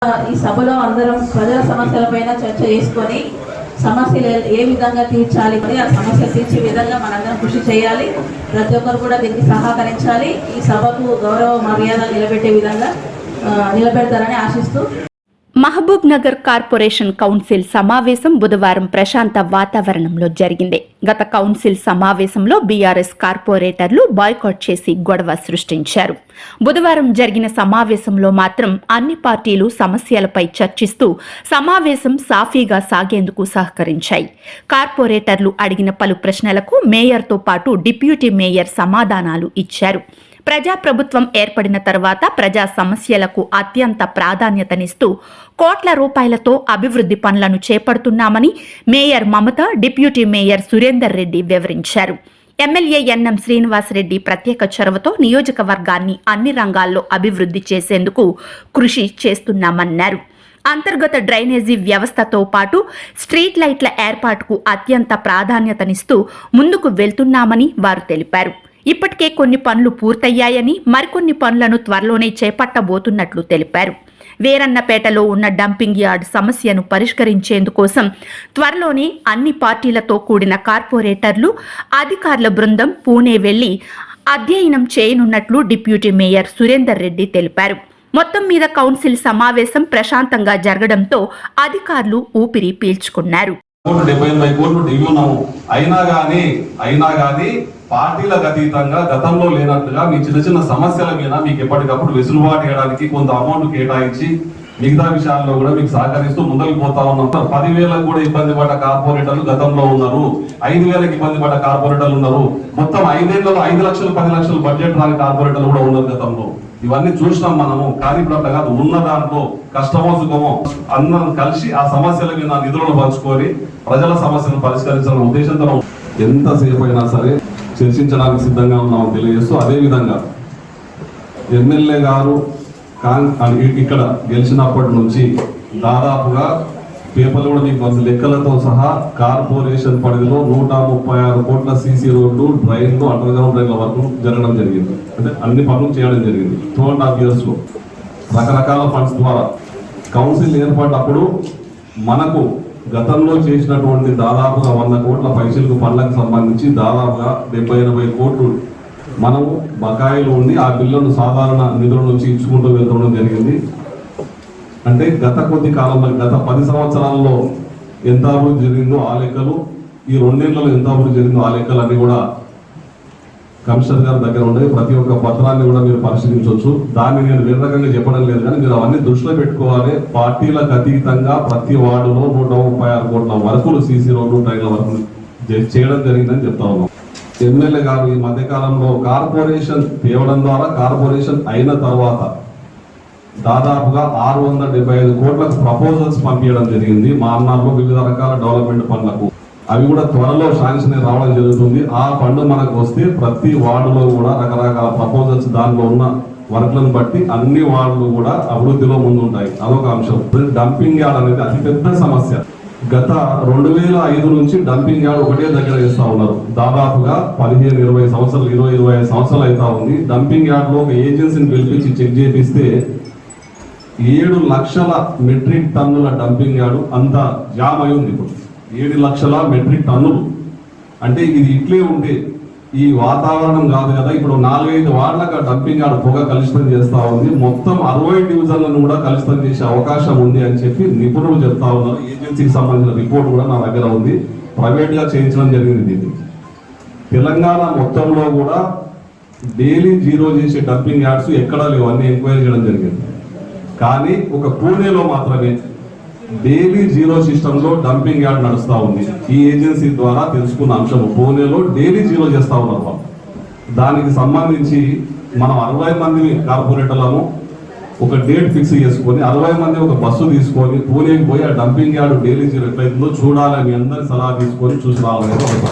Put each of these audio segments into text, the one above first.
ఈ సభలో అందరం ప్రజల సమస్యలపైన చర్చ చేసుకొని సమస్యలు ఏ విధంగా తీర్చాలి, ఆ సమస్యలు తీర్చే విధంగా మనందరం కృషి చేయాలి. ప్రతి ఒక్కరు కూడా దీనికి సహకరించాలి. ఈ సభకు గౌరవ మర్యాద నిలబెట్టే విధంగా నిలబెడతారని ఆశిస్తూ మహబూబ్ నగర్ కార్పొరేషన్ కౌన్సిల్ సమావేశం బుధవారం ప్రశాంత వాతావరణంలో జరిగింది. గత కౌన్సిల్ సమావేశంలో బీఆర్ఎస్ కార్పొరేటర్లు బాయ్కాట్ చేసి గొడవ సృష్టించారు. బుధవారం జరిగిన సమావేశంలో మాత్రం అన్ని పార్టీలు సమస్యలపై చర్చిస్తూ సమావేశం సాఫీగా సాగేందుకు సహకరించాయి. కార్పొరేటర్లు అడిగిన పలు ప్రశ్నలకు మేయర్తో పాటు డిప్యూటీ మేయర్ సమాధానాలు ఇచ్చారు. ప్రజాప్రభుత్వం ఏర్పడిన తర్వాత ప్రజా సమస్యలకు అత్యంత ప్రాధాన్యతనిస్తూ కోట్ల రూపాయలతో అభివృద్ధి పనులను చేపడుతున్నామని మేయర్ మమత, డిప్యూటీ మేయర్ సురేందర్ రెడ్డి వివరించారు. ఎమ్మెల్యే ఎన్ఎం శ్రీనివాసరెడ్డి ప్రత్యేక చొరవతో నియోజకవర్గాన్ని అన్ని రంగాల్లో అభివృద్ధి చేసేందుకు కృషి చేస్తున్నామన్నారు. అంతర్గత డ్రైనేజీ వ్యవస్థతో పాటు స్ట్రీట్ లైట్ల ఏర్పాటుకు అత్యంత ప్రాధాన్యతనిస్తూ ముందుకు వెళ్తున్నామని వారు తెలిపారు. ఇప్పటికే కొన్ని పనులు పూర్తయ్యాయని, మరికొన్ని పనులను త్వరలోనే చేపట్టబోతున్నట్లు తెలిపారు. వీరన్నపేటలో ఉన్న డంపింగ్ యార్డ్ సమస్యను పరిష్కరించేందుకోసం త్వరలోనే అన్ని పార్టీలతో కూడిన కార్పొరేటర్లు, అధికారుల బృందం పూణే వెళ్లి అధ్యయనం చేయనున్నట్లు డిప్యూటీ మేయర్ సురేందర్ రెడ్డి తెలిపారు. మొత్తం మీద కౌన్సిల్ సమావేశం ప్రశాంతంగా జరగడంతో అధికారులు ఊపిరి పీల్చుకున్నారు. 78 కోట్లు డివ్యూనము అయినా గానీ పార్టీలకు అతీతంగా గతంలో లేనట్లుగా మీ చిన్న చిన్న సమస్యల మీద మీకు ఎప్పటికప్పుడు వెసులుబాటు చేయడానికి కొంత అమౌంట్ కేటాయించి మిగతా విషయాల్లో కూడా మీకు సహకరిస్తూ ముందుకు పోతా ఉన్నాం. 10,000 కూడా ఇబ్బంది పడ్డ కార్పొరేటర్లు గతంలో ఉన్నారు, 5,000 ఇబ్బంది పడ్డ కార్పొరేటర్లు ఉన్నారు, మొత్తం 5 ఏళ్లలో 5 లక్షలు 10 లక్షలు బడ్జెట్ రాని కార్పొరేటర్లు కూడా ఉన్నారు గతంలో. ఇవన్నీ చూసినాం మనము. కానీ ఇప్పుడు అట్లా కాదు, ఉన్న దాంట్లో కష్టమో సుఖమో అందరం కలిసి ఆ సమస్యల మీద నిధులను పంచుకొని ప్రజల సమస్యలను పరిష్కరించాలనే ఉద్దేశంతో ఎంతసేపు అయినా సరే చర్చించడానికి సిద్ధంగా ఉన్నామని తెలియజేస్తూ, అదేవిధంగా ఎమ్మెల్యే గారు ఇక్కడ గెలిచినప్పటి నుంచి దాదాపుగా పేపర్లు కూడా మీకు లెక్కలతో సహా కార్పొరేషన్ పరిధిలో 136 కోట్ల సీసీ రోడ్లు, డ్రైన్లు, అండర్ గ్రౌండ్ డ్రైన్ల వరకు జరగడం జరిగింది. అంటే అన్ని పనులు చేయడం జరిగింది 2.5 years లో రకరకాల ఫండ్స్ ద్వారా. కౌన్సిల్ ఏర్పడినప్పుడు మనకు గతంలో చేసినటువంటి దాదాపుగా 100 కోట్ల పైసలకు పనులకు సంబంధించి దాదాపుగా 70-80 కోట్లు మనము బకాయిలు ఉండి ఆ బిల్లును సాధారణ నిధుల నుంచి ఇచ్చుకుంటూ వెళ్తుండడం జరిగింది. అంటే గత కొద్ది కాలంలో, గత 10 సంవత్సరాల్లో ఎంత అభివృద్ధి జరిగిందో ఆ లెక్కలు, ఈ 2 ఏళ్లలో ఎంత అభివృద్ధి జరిగిందో ఆ లెక్కలు అన్ని కూడా కమిషనర్ గారి దగ్గర ఉండే ప్రతి ఒక్క పత్రాన్ని కూడా మీరు పరిశీలించవచ్చు. దాన్ని నేను వేరే రకంగా చెప్పడం లేదు, కానీ మీరు అవన్నీ దృష్టిలో పెట్టుకోవాలి. పార్టీలకు అతీతంగా ప్రతి వార్డులో 136 కోట్ల వరకు సీసీ రోడ్లు, డ్రైన్ల వరకు చేయడం జరిగిందని చెప్తా ఉన్నాం. ఎమ్మెల్యే గారు ఈ మధ్యకాలంలో కార్పొరేషన్ తేవడం ద్వారా, కార్పొరేషన్ అయిన తర్వాత దాదాపుగా 675 కోట్లకు ప్రపోజల్స్ పంపించడం జరిగింది మా అన్నాల్లో వివిధ రకాల డెవలప్మెంట్ పనులకు. అవి కూడా త్వరలో శాంక్షన్ రావడం జరుగుతుంది. ఆ ఫండ్ మనకు వస్తే ప్రతి వార్డులో కూడా రకరకాల ప్రపోజల్స్, దానిలో ఉన్న వర్క్లను బట్టి అన్ని వార్డులు కూడా అభివృద్ధిలో ముందుంటాయి. అదొక అంశం. డంపింగ్ యార్డ్ అనేది అతిపెద్ద సమస్య. గత 2005 నుంచి డంపింగ్ యార్డ్ ఒకటే దగ్గర చేస్తా ఉన్నారు. దాదాపుగా 15-20 సంవత్సరాలు, 20-25 సంవత్సరాలు అవుతా ఉంది. డంపింగ్ యార్డ్ లో ఒక ఏజెన్సీని పిలిపించి చెక్ చేపిస్తే 7 లక్షల మెట్రిక్ టన్నుల డంపింగ్ యార్డు అంతా జామ్ అయి ఉంది. ఇప్పుడు 7 లక్షల మెట్రిక్ టన్నులు అంటే ఇది ఇట్లే ఉంటే ఈ వాతావరణం కాదు కదా. ఇప్పుడు 4-5 వార్డులకు డంపింగ్ యార్డ్ పొగ కలుషితం చేస్తా ఉంది. మొత్తం 60 డివిజన్లను కూడా కలుషితం చేసే అవకాశం ఉంది అని చెప్పి నిపుణులు చెప్తా ఉన్నారు. ఏజెన్సీకి సంబంధించిన రిపోర్ట్ కూడా నా దగ్గర ఉంది. ప్రైవేట్ గా చేయించడం జరిగింది. దీన్ని తెలంగాణ మొత్తంలో కూడా డైలీ జీరో చేసే డంపింగ్ యార్డ్స్ ఎక్కడా లేవు, అన్ని ఎంక్వైరీ చేయడం జరిగింది. కానీ ఒక పూణేలో మాత్రమే డైలీ జీరో సిస్టమ్ లో డంపింగ్ యార్డ్ నడుస్తా ఉంది. ఈ ఏజెన్సీ ద్వారా తెలుసుకున్న అంశం, పూణేలో డైలీ జీరో చేస్తా ఉన్నారు. దానికి సంబంధించి మనం 60 మంది కార్పొరేటర్లను ఒక డేట్ ఫిక్స్ చేసుకొని 60 మంది ఒక బస్సు తీసుకొని పూణేకి పోయి ఆ డంపింగ్ యార్డ్ డైలీ జీరో ఎట్లయితుందో చూడాలని అందరి సలహా తీసుకొని చూసి రావాలనేది ఒక.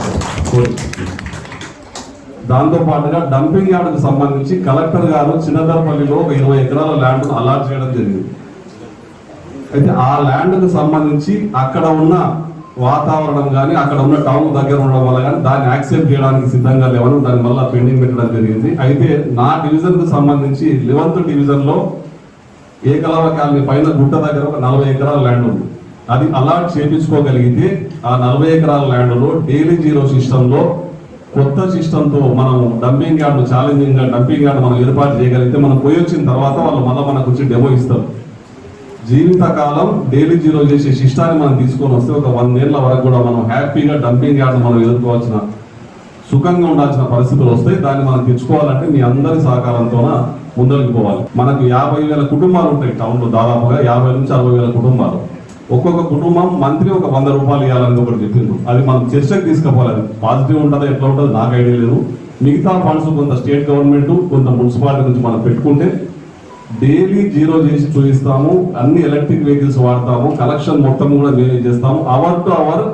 దాంతో పాటుగా డంపింగ్ యార్డుకు సంబంధించి కలెక్టర్ గారు చిన్నదర్పల్లిలో ఒక 20 ఎకరాల ల్యాండ్ అలాట్ చేయడం జరిగింది. అయితే ఆ ల్యాండ్కు సంబంధించి అక్కడ ఉన్న వాతావరణం కానీ, అక్కడ ఉన్న టౌన్ దగ్గర ఉండడం వల్ల కానీ దాన్ని యాక్సెప్ట్ చేయడానికి సిద్ధంగా లేవని దాని వల్ల పెండింగ్ పెట్టడం జరిగింది. అయితే నా డివిజన్కు సంబంధించి 11th డివిజన్లో ఏకలవ కాలనీ పైన గుట్ట దగ్గర ఒక 40 ఎకరాల ల్యాండ్ ఉంది. అది అలాట్ చేయించుకోగలిగితే ఆ 40 ఎకరాల ల్యాండ్లో డైలీ జీరో సిస్టంలో కొత్త సిస్టంతో మనం డంపింగ్ యార్డ్ ఛాలెంజింగ్ గా డంపింగ్ యార్డ్ మనం ఏర్పాటు చేయగలిగితే మనం పోయి వచ్చిన తర్వాత వాళ్ళు మళ్ళీ మనకు వచ్చి డెమో ఇస్తారు. జీవితకాలం డైలీ జీరో చేసే సిస్టాన్ని మనం తీసుకొని వస్తే ఒక 100 ఏళ్ల వరకు కూడా మనం హ్యాపీగా డంపింగ్ యార్డ్ మనం ఎదుర్కోవాల్సిన సుఖంగా ఉండాల్సిన పరిస్థితులు వస్తాయి. దాన్ని మనం తెచ్చుకోవాలంటే మీ అందరి సహకారంతోన ముందరికి పోవాలి. మనకు 50,000 కుటుంబాలు ఉంటాయి టౌన్లో, దాదాపుగా 50 నుంచి 60,000 కుటుంబాలు. ఒక్కొక్క కుటుంబం మంత్లీ ఒక 100 రూపాయలు ఇవ్వాలని ఒకటి చెప్పిండ్రు. అది మనం చర్చకు తీసుకుపోవాలి. అది పాజిటివ్ ఉంటుందో ఎట్లా ఉంటుందో నాకు ఐడియా లేదు. మిగతా ఫండ్స్ కొంత స్టేట్ గవర్నమెంట్ కొంత మున్సిపాలిటీ నుంచి మనం పెట్టుకుంటే డైలీ జీరో చేసి చూపిస్తాము. అన్ని ఎలక్ట్రిక్ వెహికల్స్ వాడతాము. కలెక్షన్ మొత్తం కూడా మేనేజ్ చేస్తాము. Hour to hour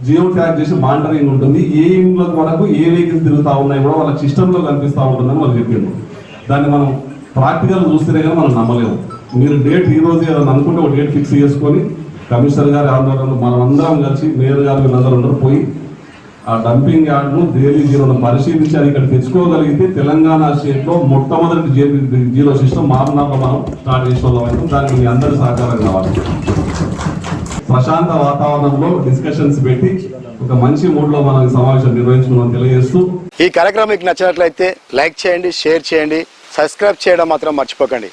geo tag చేసి మానిటరింగ్ ఉంటుంది. ఏ ఇంట్లో మనకు ఏ వెహికల్స్ తిరుగుతూ ఉన్నాయి కూడా వాళ్ళ సిస్టంలో కనిపిస్తూ ఉంటుందని వాళ్ళు చెప్పిండ్రు. దాన్ని మనం ప్రాక్టికల్ చూస్తేనే కానీ మనం నమ్మలేము. మీరు డేట్ ఈ రోజు ఏదైనా అనుకుంటే ఒక డేట్ ఫిక్స్ చేసుకొని కమిషనర్ గారి ఆందోళనలో మనం అందరం కలిసి మేయర్ గారు వీళ్ళందరూ పోయి ఆ డంపింగ్ యార్డ్ను డైలీ జీరోను పరిశీలించి అది ఇక్కడ తెచ్చుకోగలిగితే తెలంగాణ స్టేట్లో మొట్టమొదటి జీరో సిస్టమ్ మామనాలో మనం స్టార్ట్ చేసిన వాళ్ళం. దానికి మీ అందరి సహకారం కావాలి. ప్రశాంత వాతావరణంలో డిస్కషన్స్ పెట్టి ఒక మంచి మూడ్ లో మనం సమావేశం నిర్వహించుకున్నాం తెలియజేస్తూ, ఈ కార్యక్రమం మీకు నచ్చినట్లయితే లైక్ చేయండి, షేర్ చేయండి, సబ్స్క్రైబ్ చేయడం మాత్రం మర్చిపోకండి.